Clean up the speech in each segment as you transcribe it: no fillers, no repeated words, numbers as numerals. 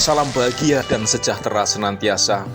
salam bahagia dan sejahtera senantiasa.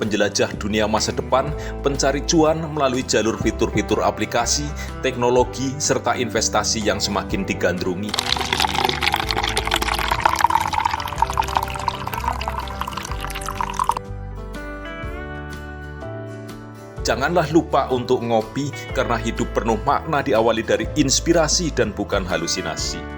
Penjelajah dunia masa depan, pencari cuan melalui jalur fitur-fitur aplikasi, teknologi, serta investasi yang semakin digandrungi. Janganlah lupa untuk ngopi, karena hidup penuh makna diawali dari inspirasi dan bukan halusinasi.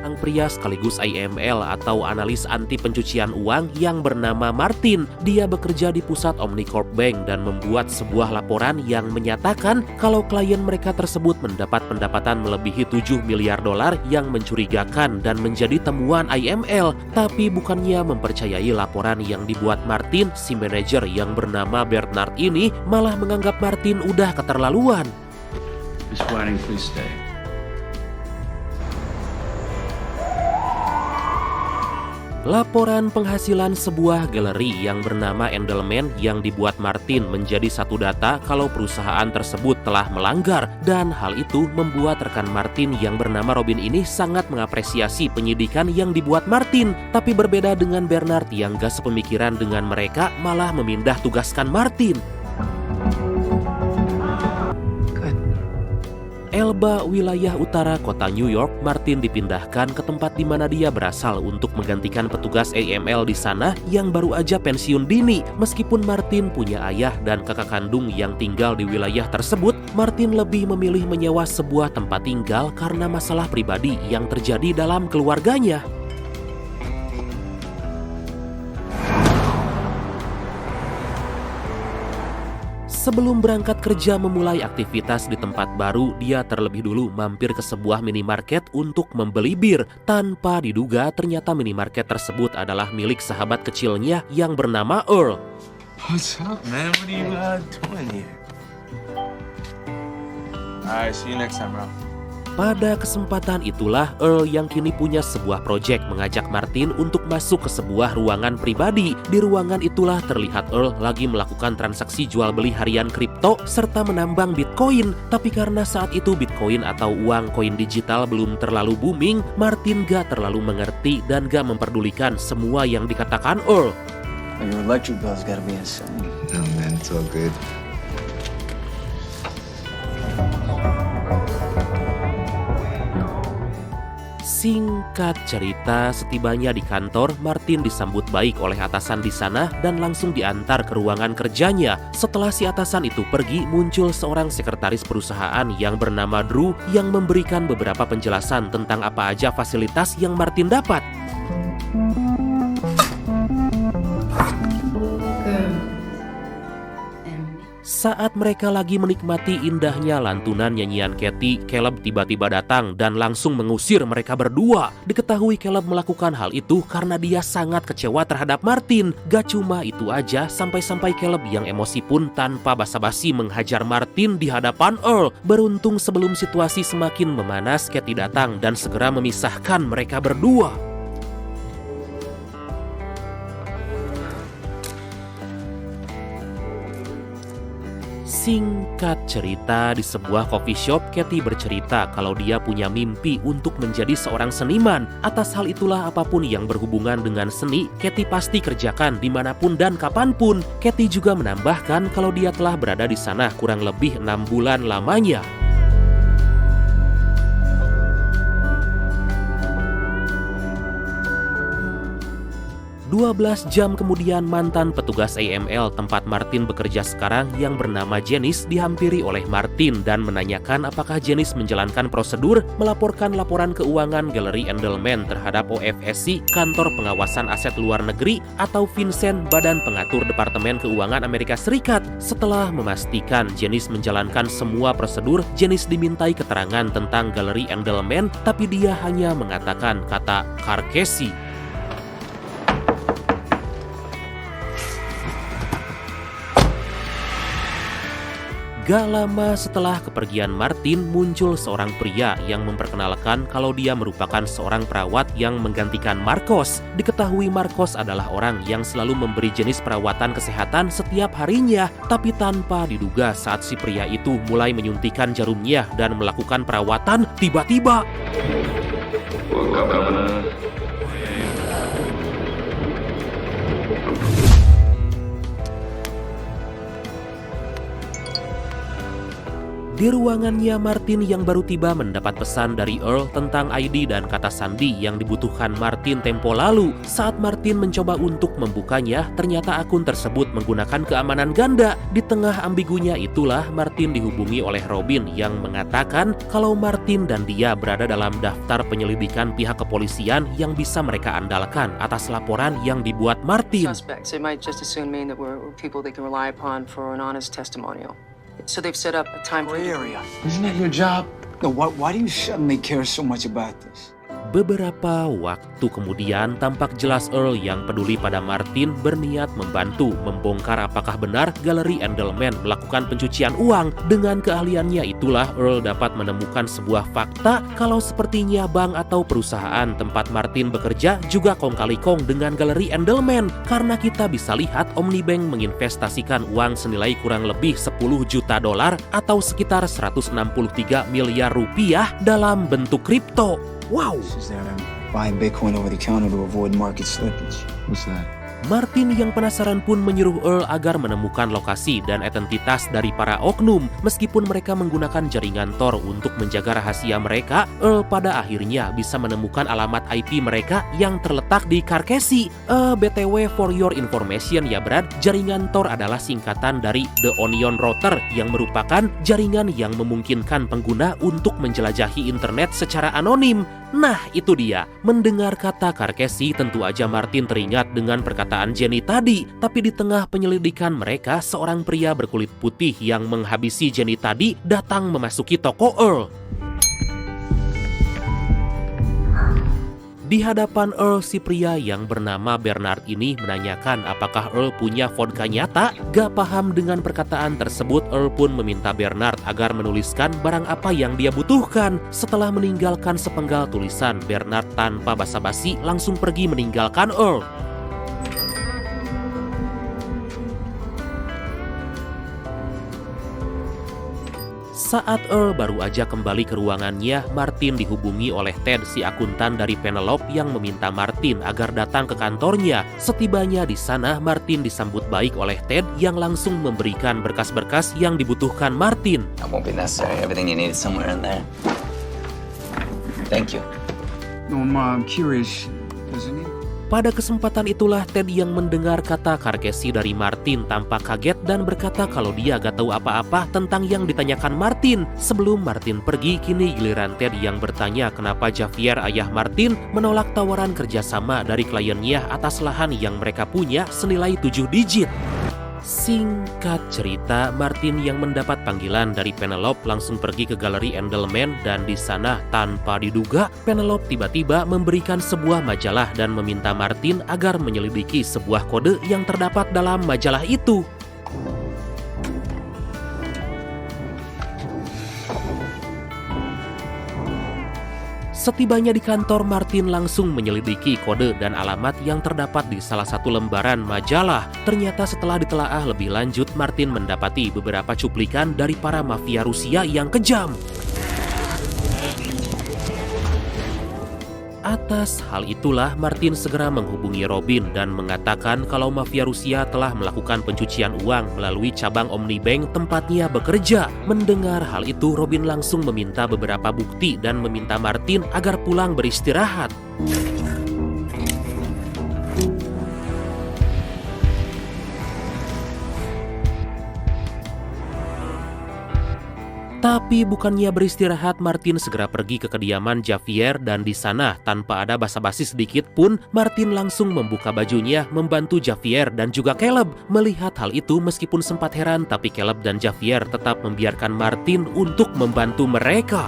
Seorang pria sekaligus AML atau analis anti pencucian uang yang bernama Martin. Dia bekerja di pusat Omnicorp Bank dan membuat sebuah laporan yang menyatakan kalau klien mereka tersebut mendapat pendapatan melebihi 7 miliar dolar yang mencurigakan dan menjadi temuan AML. Tapi bukannya mempercayai laporan yang dibuat Martin, si manajer yang bernama Bernard ini malah menganggap Martin udah keterlaluan. Miss Whiting, please stay. Laporan penghasilan sebuah galeri yang bernama Endelman yang dibuat Martin menjadi satu data kalau perusahaan tersebut telah melanggar, dan hal itu membuat rekan Martin yang bernama Robin ini sangat mengapresiasi penyidikan yang dibuat Martin. Tapi berbeda dengan Bernard yang gak sepemikiran dengan mereka, malah memindah tugaskan Martin. Elba, wilayah utara kota New York, Martin dipindahkan ke tempat di mana dia berasal untuk menggantikan petugas AML di sana yang baru aja pensiun dini. Meskipun Martin punya ayah dan kakak kandung yang tinggal di wilayah tersebut, Martin lebih memilih menyewa sebuah tempat tinggal karena masalah pribadi yang terjadi dalam keluarganya. Sebelum berangkat kerja memulai aktivitas di tempat baru, dia terlebih dulu mampir ke sebuah minimarket untuk membeli bir. Tanpa diduga, ternyata minimarket tersebut adalah milik sahabat kecilnya yang bernama Earl. What's up, man? What are you doing here? Alright, see you next time, bro. Pada kesempatan itulah Earl yang kini punya sebuah proyek mengajak Martin untuk masuk ke sebuah ruangan pribadi. Di ruangan itulah terlihat Earl lagi melakukan transaksi jual beli harian kripto serta menambang Bitcoin. Tapi karena saat itu Bitcoin atau uang koin digital belum terlalu booming, Martin gak terlalu mengerti dan gak memperdulikan semua yang dikatakan Earl. Your electric bill's gotta be insane. No, man, it's all good. Singkat cerita, setibanya di kantor, Martin disambut baik oleh atasan di sana dan langsung diantar ke ruangan kerjanya. Setelah si atasan itu pergi, muncul seorang sekretaris perusahaan yang bernama Drew yang memberikan beberapa penjelasan tentang apa aja fasilitas yang Martin dapat. Saat mereka lagi menikmati indahnya lantunan nyanyian Katie, Caleb tiba-tiba datang dan langsung mengusir mereka berdua. Diketahui Caleb melakukan hal itu karena dia sangat kecewa terhadap Martin. Gak cuma itu aja, sampai-sampai Caleb yang emosi pun tanpa basa-basi menghajar Martin di hadapan Earl. Beruntung sebelum situasi semakin memanas, Katie datang dan segera memisahkan mereka berdua. Singkat cerita, di sebuah coffee shop, Katie bercerita kalau dia punya mimpi untuk menjadi seorang seniman. Atas hal itulah apapun yang berhubungan dengan seni, Katie pasti kerjakan dimanapun dan kapanpun. Katie juga menambahkan kalau dia telah berada di sana kurang lebih 6 bulan lamanya. 12 jam kemudian, mantan petugas AML tempat Martin bekerja sekarang yang bernama Janice dihampiri oleh Martin dan menanyakan apakah Janice menjalankan prosedur melaporkan laporan keuangan galeri Endelman terhadap OFSC, Kantor Pengawasan Aset Luar Negeri, atau Vincent, Badan Pengatur Departemen Keuangan Amerika Serikat. Setelah memastikan Janice menjalankan semua prosedur, Janice dimintai keterangan tentang galeri Endelman, tapi dia hanya mengatakan kata Carcassi. Gak lama setelah kepergian Martin, muncul seorang pria yang memperkenalkan kalau dia merupakan seorang perawat yang menggantikan Marcos. Diketahui Marcos adalah orang yang selalu memberi jenis perawatan kesehatan setiap harinya, tapi tanpa diduga saat si pria itu mulai menyuntikkan jarumnya dan melakukan perawatan, tiba-tiba di ruangannya, Martin yang baru tiba mendapat pesan dari Earl tentang ID dan kata sandi yang dibutuhkan Martin tempo lalu. Saat Martin mencoba untuk membukanya, ternyata akun tersebut menggunakan keamanan ganda. Di tengah ambigunya itulah Martin dihubungi oleh Robin yang mengatakan kalau Martin dan dia berada dalam daftar penyelidikan pihak kepolisian yang bisa mereka andalkan atas laporan yang dibuat Martin. Suspects. It might just as soon mean that we're people they can rely upon for an honest testimonial. So they've set up a time Gray area. Isn't that your job? No, why do you suddenly care so much about this? Beberapa waktu kemudian, tampak jelas Earl yang peduli pada Martin berniat membantu membongkar apakah benar galeri Endelman melakukan pencucian uang. Dengan keahliannya itulah Earl dapat menemukan sebuah fakta kalau sepertinya bank atau perusahaan tempat Martin bekerja juga kong kali kong dengan galeri Endelman. Karena kita bisa lihat Omnibank menginvestasikan uang senilai kurang lebih 10 juta dolar atau sekitar 163 miliar rupiah dalam bentuk kripto. Wow! This is that I'm buying Bitcoin over the counter to avoid market slippage. What's that? Martin yang penasaran pun menyuruh Earl agar menemukan lokasi dan identitas dari para oknum. Meskipun mereka menggunakan jaringan Tor untuk menjaga rahasia mereka, Earl pada akhirnya bisa menemukan alamat IP mereka yang terletak di Carcassi. BTW for your information ya Brad, jaringan Tor adalah singkatan dari The Onion Router yang merupakan jaringan yang memungkinkan pengguna untuk menjelajahi internet secara anonim. Nah, itu dia. Mendengar kata Carcassi, tentu aja Martin teringat dengan perkataan Jenny tadi. Tapi di tengah penyelidikan mereka, seorang pria berkulit putih yang menghabisi Jenny tadi datang memasuki toko Earl. Di hadapan Earl, si pria yang bernama Bernard ini menanyakan apakah Earl punya vodka nyata. Gak paham dengan perkataan tersebut, Earl pun meminta Bernard agar menuliskan barang apa yang dia butuhkan. Setelah meninggalkan sepenggal tulisan, Bernard tanpa basa-basi langsung pergi meninggalkan Earl. Saat Earl baru aja kembali ke ruangannya, Martin dihubungi oleh Ted, si akuntan dari Penelope yang meminta Martin agar datang ke kantornya. Setibanya di sana, Martin disambut baik oleh Ted yang langsung memberikan berkas-berkas yang dibutuhkan Martin. That won't be necessary. Everything you need is somewhere in there. Thank you. No, Ma, I'm curious. Doesn't he? Pada kesempatan itulah Ted yang mendengar kata Carcassi dari Martin tanpa kaget dan berkata kalau dia gak tahu apa-apa tentang yang ditanyakan Martin. Sebelum Martin pergi, kini giliran Ted yang bertanya kenapa Javier, ayah Martin, menolak tawaran kerjasama dari kliennya atas lahan yang mereka punya senilai 7 digit. Singkat cerita, Martin yang mendapat panggilan dari Penelope langsung pergi ke galeri Endelman dan di sana tanpa diduga Penelope tiba-tiba memberikan sebuah majalah dan meminta Martin agar menyelidiki sebuah kode yang terdapat dalam majalah itu. Setibanya di kantor, Martin langsung menyelidiki kode dan alamat yang terdapat di salah satu lembaran majalah. Ternyata setelah ditelaah lebih lanjut, Martin mendapati beberapa cuplikan dari para mafia Rusia yang kejam. Atas hal itulah Martin segera menghubungi Robin dan mengatakan kalau mafia Rusia telah melakukan pencucian uang melalui cabang Omnibank tempatnya bekerja. Mendengar hal itu, Robin langsung meminta beberapa bukti dan meminta Martin agar pulang beristirahat. Tapi bukannya beristirahat, Martin segera pergi ke kediaman Javier dan di sana tanpa ada basa-basi sedikit pun, Martin langsung membuka bajunya membantu Javier dan juga Caleb. Melihat hal itu, meskipun sempat heran, tapi Caleb dan Javier tetap membiarkan Martin untuk membantu mereka.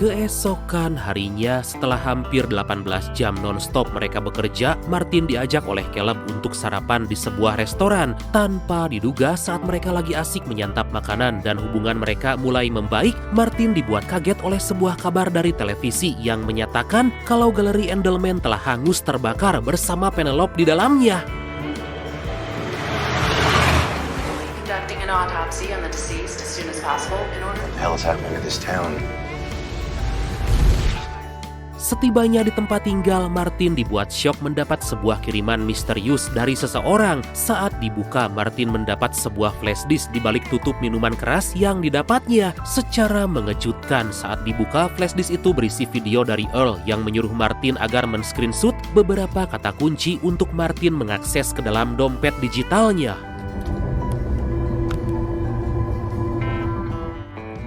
Keesokan harinya, setelah hampir 18 jam non-stop mereka bekerja, Martin diajak oleh Caleb untuk sarapan di sebuah restoran. Tanpa diduga, saat mereka lagi asik menyantap makanan dan hubungan mereka mulai membaik, Martin dibuat kaget oleh sebuah kabar dari televisi yang menyatakan kalau galeri Endelman telah hangus terbakar bersama Penelope di dalamnya. Conducting an autopsy on the deceased as soon as possible in order What the hell is happening to this town? Setibanya di tempat tinggal, Martin dibuat syok mendapat sebuah kiriman misterius dari seseorang. Saat dibuka, Martin mendapat sebuah flash disk di balik tutup minuman keras yang didapatnya. Secara mengejutkan, saat dibuka, flash disk itu berisi video dari Earl yang menyuruh Martin agar men-screenshot beberapa kata kunci untuk Martin mengakses ke dalam dompet digitalnya.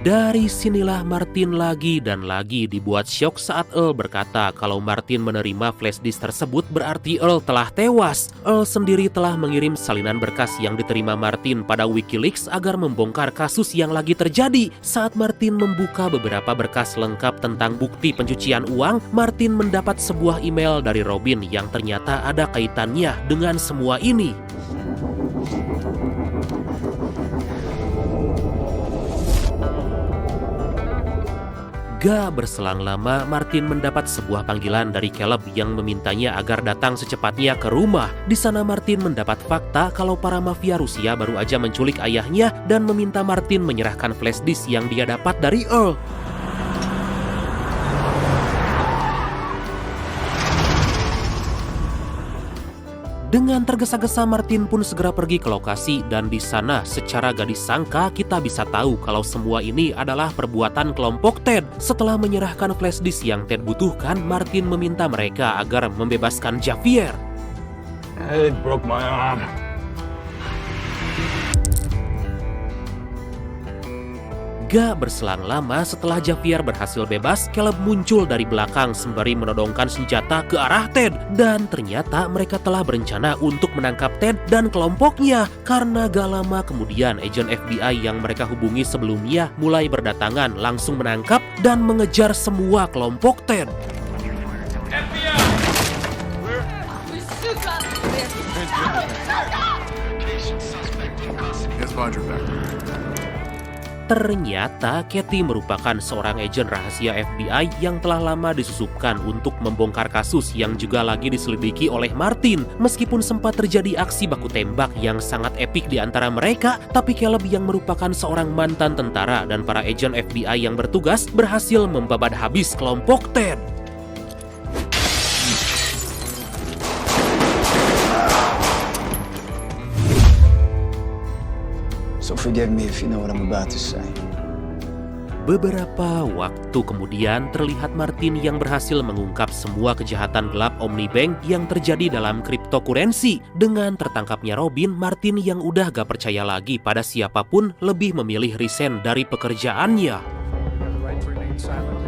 Dari sinilah Martin lagi dan lagi dibuat syok saat Earl berkata kalau Martin menerima flash disk tersebut berarti Earl telah tewas. Earl sendiri telah mengirim salinan berkas yang diterima Martin pada WikiLeaks agar membongkar kasus yang lagi terjadi. Saat Martin membuka beberapa berkas lengkap tentang bukti pencucian uang, Martin mendapat sebuah email dari Robin yang ternyata ada kaitannya dengan semua ini. Gak berselang lama, Martin mendapat sebuah panggilan dari Caleb yang memintanya agar datang secepatnya ke rumah. Di sana Martin mendapat fakta kalau para mafia Rusia baru aja menculik ayahnya dan meminta Martin menyerahkan flash disk yang dia dapat dari Earl. Dengan tergesa-gesa, Martin pun segera pergi ke lokasi dan di sana secara gak disangka kita bisa tahu kalau semua ini adalah perbuatan kelompok Ted. Setelah menyerahkan flash disk yang Ted butuhkan, Martin meminta mereka agar membebaskan Javier. It broke my arm. Gak berselang lama setelah Javier berhasil bebas, Caleb muncul dari belakang sembari menodongkan senjata ke arah Ted. Dan ternyata mereka telah berencana untuk menangkap Ted dan kelompoknya. Karena gak lama kemudian agen FBI yang mereka hubungi sebelumnya mulai berdatangan langsung menangkap dan mengejar semua kelompok Ted. Ternyata Kathy merupakan seorang agen rahasia FBI yang telah lama disusupkan untuk membongkar kasus yang juga lagi diselidiki oleh Martin. Meskipun sempat terjadi aksi baku tembak yang sangat epik di antara mereka, tapi Caleb yang merupakan seorang mantan tentara dan para agen FBI yang bertugas berhasil membabat habis kelompok Ted. So forgive me if you know what I'm about to say. Beberapa waktu kemudian terlihat Martin yang berhasil mengungkap semua kejahatan gelap Omnibank yang terjadi dalam cryptocurrency. Dengan tertangkapnya Robin, Martin yang udah gak percaya lagi pada siapapun lebih memilih resign dari pekerjaannya. Right to remain silent.